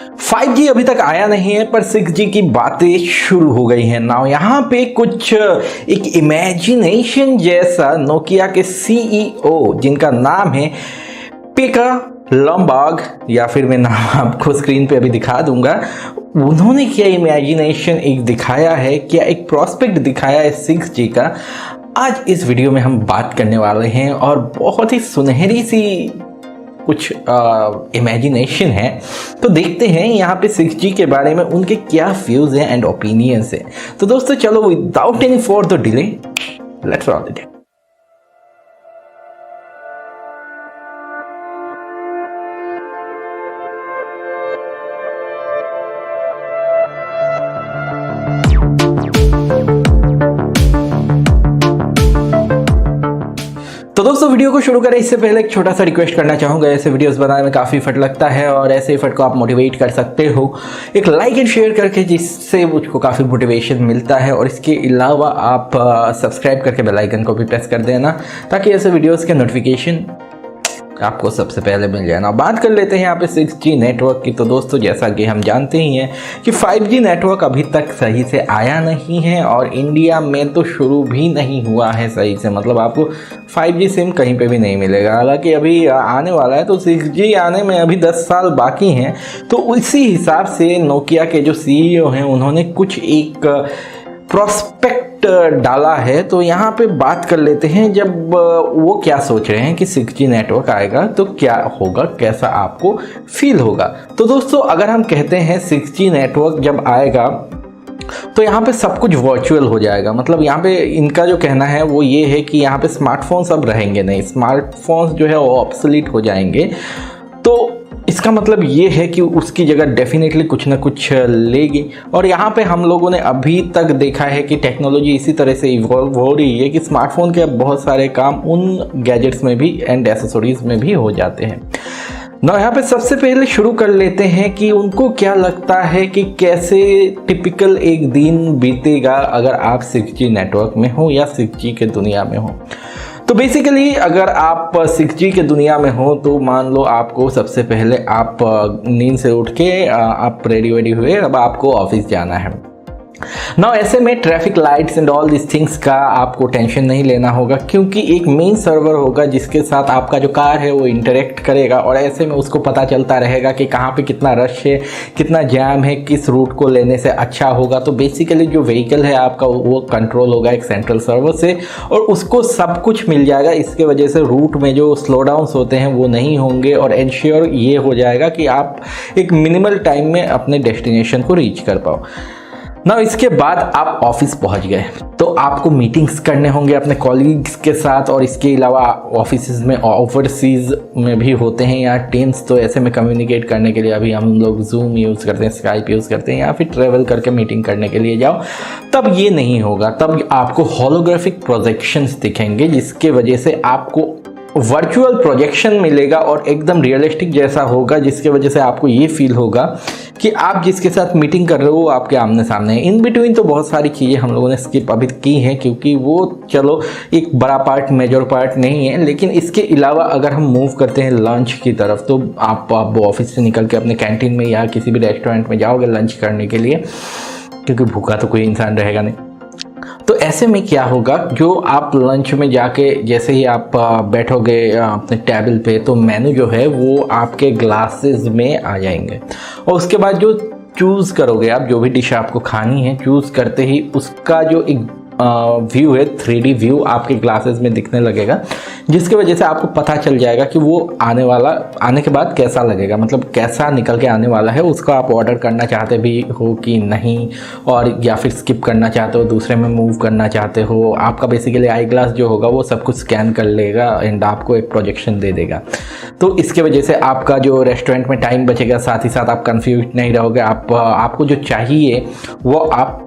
5G अभी तक आया नहीं है पर 6G की बातें शुरू हो गई हैं। नाउ यहाँ पे कुछ एक इमेजिनेशन जैसा नोकिया के सीईओ जिनका नाम है पीटर लम्बार्ड, या फिर मैं नाम आपको स्क्रीन पे अभी दिखा दूंगा, उन्होंने क्या इमेजिनेशन एक दिखाया है, क्या एक प्रोस्पेक्ट दिखाया है 6G का। आज इस वीडियो में हम बात करने वाले हैं और बहुत ही सुनहरी सी कुछ इमेजिनेशन है। तो देखते हैं यहाँ पे 6G के बारे में उनके क्या व्यूज हैं एंड ओपिनियंस हैं। तो दोस्तों चलो without any further delay let's roll it. तो दोस्तों वीडियो को शुरू करें इससे पहले एक छोटा सा रिक्वेस्ट करना चाहूँगा। ऐसे वीडियोस बनाने में काफ़ी एफर्ट लगता है और ऐसे एफर्ट को आप मोटिवेट कर सकते हो एक लाइक एंड शेयर करके, जिससे मुझको काफ़ी मोटिवेशन मिलता है। और इसके अलावा आप सब्सक्राइब करके बेल आइकन को भी प्रेस कर देना ताकि ऐसे वीडियोस के नोटिफिकेशन आपको सबसे पहले मिल जाए ना। बात कर लेते हैं यहाँ पे 6G नेटवर्क की। तो दोस्तों जैसा कि हम जानते ही हैं कि 5G नेटवर्क अभी तक सही से आया नहीं है और इंडिया में तो शुरू भी नहीं हुआ है सही से, मतलब आपको 5G सिम कहीं पे भी नहीं मिलेगा। हालांकि अभी आने वाला है, तो 6G आने में अभी 10 साल बाकी हैं। तो उसी हिसाब से नोकिया के जो सीईओ हैं उन्होंने कुछ एक प्रोस्पेक्ट डाला है। तो यहाँ पे बात कर लेते हैं, जब वो क्या सोच रहे हैं कि 6G नेटवर्क आएगा तो क्या होगा, कैसा आपको फील होगा। तो दोस्तों अगर हम कहते हैं 6G नेटवर्क जब आएगा तो यहाँ पे सब कुछ वर्चुअल हो जाएगा। मतलब यहाँ पे इनका जो कहना है वो ये है कि यहाँ पे स्मार्टफोन्स अब रहेंगे नहीं, स्मार्टफोन्स जो है वो ऑब्सोलीट हो जाएंगे। तो इसका मतलब ये है कि उसकी जगह डेफिनेटली कुछ ना कुछ लेगी। और यहाँ पे हम लोगों ने अभी तक देखा है कि टेक्नोलॉजी इसी तरह से इवॉल्व हो रही है कि स्मार्टफोन के अब बहुत सारे काम उन गैजेट्स में भी एंड एसेसरीज में भी हो जाते हैं ना। यहाँ पे सबसे पहले शुरू कर लेते हैं कि उनको क्या लगता है कि कैसे टिपिकल एक दिन बीतेगा अगर आप 6G नेटवर्क में हो या 6G के दुनिया में हो। तो बेसिकली अगर आप 6G के दुनिया में हो तो मान लो आपको सबसे पहले आप नींद से उठ के आप रेडी हुए, अब आपको ऑफिस जाना है ना। ऐसे में traffic lights and all this things का आपको टेंशन नहीं लेना होगा, क्योंकि एक मेन सर्वर होगा जिसके साथ आपका जो कार है वो इंटरेक्ट करेगा और ऐसे में उसको पता चलता रहेगा कि कहाँ पे कितना रश है, कितना जैम है, किस रूट को लेने से अच्छा होगा। तो बेसिकली जो व्हीकल है आपका वो कंट्रोल होगा एक सेंट्रल सर्वर से और उसको सब कुछ मिल जाएगा। इसके वजह से रूट में जो स्लो डाउन्स होते हैं वो नहीं होंगे और एंश्योर ये हो जाएगा कि आप एक मिनिमल टाइम में अपने डेस्टिनेशन को रीच कर पाओ ना। इसके बाद आप ऑफिस पहुंच गए तो आपको मीटिंग्स करने होंगे अपने कॉलीग्स के साथ, और इसके अलावा ऑफिस में ओवरसीज में भी होते हैं या टीम्स। तो ऐसे में कम्युनिकेट करने के लिए अभी हम लोग जूम यूज़ करते हैं, स्काइप यूज़ करते हैं, या फिर ट्रैवल करके मीटिंग करने के लिए जाओ। तब ये नहीं होगा, तब आपको होलोग्राफिक प्रोजेक्शंस दिखेंगे जिसके वजह से आपको वर्चुअल प्रोजेक्शन मिलेगा और एकदम रियलिस्टिक जैसा होगा, जिसके वजह से आपको ये फील होगा कि आप जिसके साथ मीटिंग कर रहे हो वो आपके आमने सामने है। इन बिटवीन तो बहुत सारी चीज़ें हम लोगों ने स्किप अभी की हैं क्योंकि वो चलो एक बड़ा पार्ट, मेजर पार्ट नहीं है। लेकिन इसके अलावा अगर हम मूव करते हैं लंच की तरफ, तो आप ऑफिस से निकल के अपने कैंटीन में या किसी भी रेस्टोरेंट में जाओगे लंच करने के लिए, क्योंकि भूखा तो कोई इंसान रहेगा नहीं। तो ऐसे में क्या होगा, जो आप लंच में जाके जैसे ही आप बैठोगे अपने टेबल पे, तो मेनू जो है वो आपके ग्लासेस में आ जाएंगे और उसके बाद जो चूज़ करोगे आप, जो भी डिश आपको खानी है, चूज़ करते ही उसका जो एक व्यू है 3D व्यू आपके ग्लासेस में दिखने लगेगा, जिसकी वजह से आपको पता चल जाएगा कि वो आने के बाद कैसा लगेगा, मतलब कैसा निकल के आने वाला है। उसको आप ऑर्डर करना चाहते भी हो कि नहीं, और या फिर स्किप करना चाहते हो, दूसरे में मूव करना चाहते हो। आपका बेसिकली आई ग्लास जो होगा वो सब कुछ स्कैन कर लेगा एंड आपको एक प्रोजेक्शन दे देगा। तो इसके वजह से आपका जो रेस्टोरेंट में टाइम बचेगा, साथ ही साथ आप कन्फ्यूज नहीं रहोगे। आपको जो चाहिए वो आप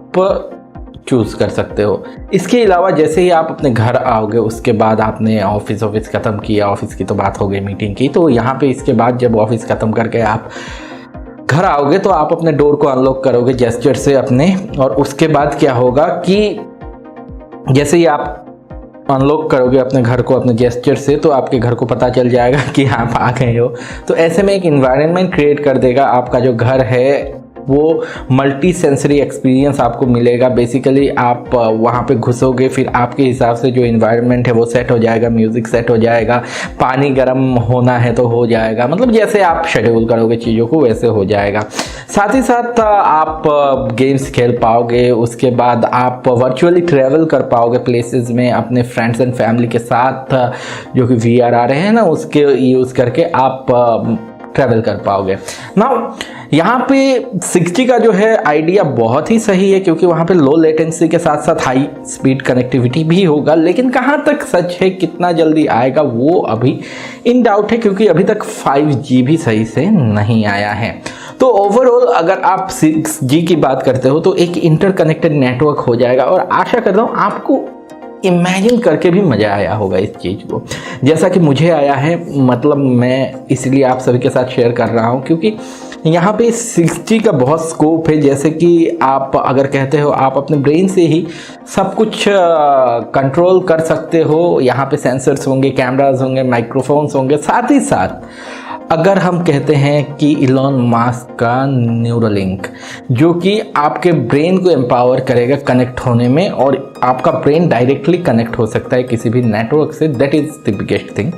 चूज़ कर सकते हो। इसके अलावा जैसे ही आप अपने घर आओगे, उसके बाद आपने ऑफिस ख़त्म किया, ऑफिस की तो बात हो गई, मीटिंग की, तो यहाँ पे इसके बाद जब ऑफिस ख़त्म करके आप घर आओगे तो आप अपने डोर को अनलॉक करोगे जेस्चर से अपने, और उसके बाद क्या होगा कि जैसे ही आप अनलॉक करोगे अपने घर को अपने जेस्चर से, तो आपके घर को पता चल जाएगा कि आप आ गए हो। तो ऐसे में एक इन्वायरमेंट क्रिएट कर देगा, आपका जो घर है वो मल्टी सेंसरी एक्सपीरियंस आपको मिलेगा। बेसिकली आप वहाँ पे घुसोगे, फिर आपके हिसाब से जो इन्वायरमेंट है वो सेट हो जाएगा, म्यूज़िक सेट हो जाएगा, पानी गर्म होना है तो हो जाएगा, मतलब जैसे आप शेड्यूल करोगे चीज़ों को वैसे हो जाएगा। साथ ही साथ आप गेम्स खेल पाओगे, उसके बाद आप वर्चुअली ट्रैवल कर पाओगे प्लेसेस में अपने फ्रेंड्स एंड फैमिली के साथ, जो कि VR आ रहे हैं ना, उसके यूज़ करके आप ट्रैवल कर पाओगे। नाउ यहाँ पे 6G का जो है आइडिया बहुत ही सही है, क्योंकि वहाँ पे लो लेटेंसी के साथ साथ हाई स्पीड कनेक्टिविटी भी होगा, लेकिन कहाँ तक सच है, कितना जल्दी आएगा वो अभी इन डाउट है, क्योंकि अभी तक 5G भी सही से नहीं आया है। तो ओवरऑल अगर आप 6G की बात करते हो तो एक इंटरकनेक्टेड नेटवर्क हो जाएगा, और आशा करता हूँ आपको इमेजिन करके भी मज़ा आया होगा इस चीज़ को, जैसा कि मुझे आया है। मतलब मैं इसलिए आप सभी के साथ शेयर कर रहा हूँ क्योंकि यहाँ पे 6G का बहुत स्कोप है। जैसे कि आप अगर कहते हो आप अपने ब्रेन से ही सब कुछ कंट्रोल कर सकते हो, यहाँ पे सेंसर्स होंगे, कैमरास होंगे, माइक्रोफोन्स होंगे। साथ ही साथ अगर हम कहते हैं कि इलॉन मास्क का न्यूरोलिंक, जो कि आपके ब्रेन को एम्पावर करेगा कनेक्ट होने में, और आपका ब्रेन डायरेक्टली कनेक्ट हो सकता है किसी भी नेटवर्क से, that is the biggest thing.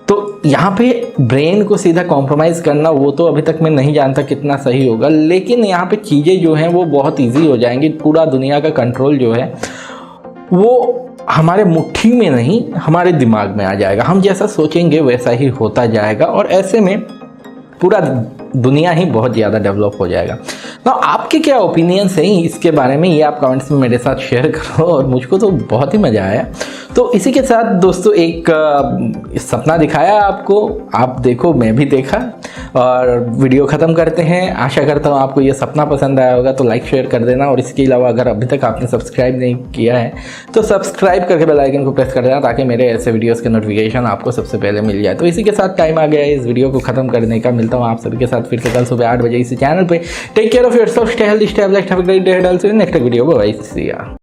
तो यहाँ पे ब्रेन को सीधा कॉम्प्रोमाइज़ करना वो तो अभी तक मैं नहीं जानता कितना सही होगा, लेकिन यहाँ पे चीज़ें जो हैं वो बहुत ईजी हो जाएंगी। पूरा दुनिया का कंट्रोल जो है वो हमारे मुट्ठी में नहीं, हमारे दिमाग में आ जाएगा। हम जैसा सोचेंगे वैसा ही होता जाएगा, और ऐसे में पूरा दुनिया ही बहुत ज़्यादा डेवलप हो जाएगा। तो आपके क्या ओपिनियंस हैं इसके बारे में, ये आप कमेंट्स में मेरे साथ शेयर करो, और मुझको तो बहुत ही मज़ा आया। तो इसी के साथ दोस्तों एक सपना दिखाया आपको, आप देखो, मैं भी देखा, और वीडियो ख़त्म करते हैं। आशा करता हूँ आपको ये सपना पसंद आया होगा, तो लाइक शेयर कर देना, और इसके अलावा अगर अभी तक आपने सब्सक्राइब नहीं किया है तो सब्सक्राइब करके बेल आइकन को प्रेस कर देना, ताकि मेरे ऐसे वीडियोस के नोटिफिकेशन आपको सबसे पहले मिल जाए। तो इसी के साथ टाइम आ गया है इस वीडियो को ख़त्म करने का। मिलता हूँ आप सभी के साथ फिर से कल सुबह 8 बजे इसी चैनल पर। Take care of yourself, stay healthy, stay blessed, have a great day ahead. Also in next video, bye, see you.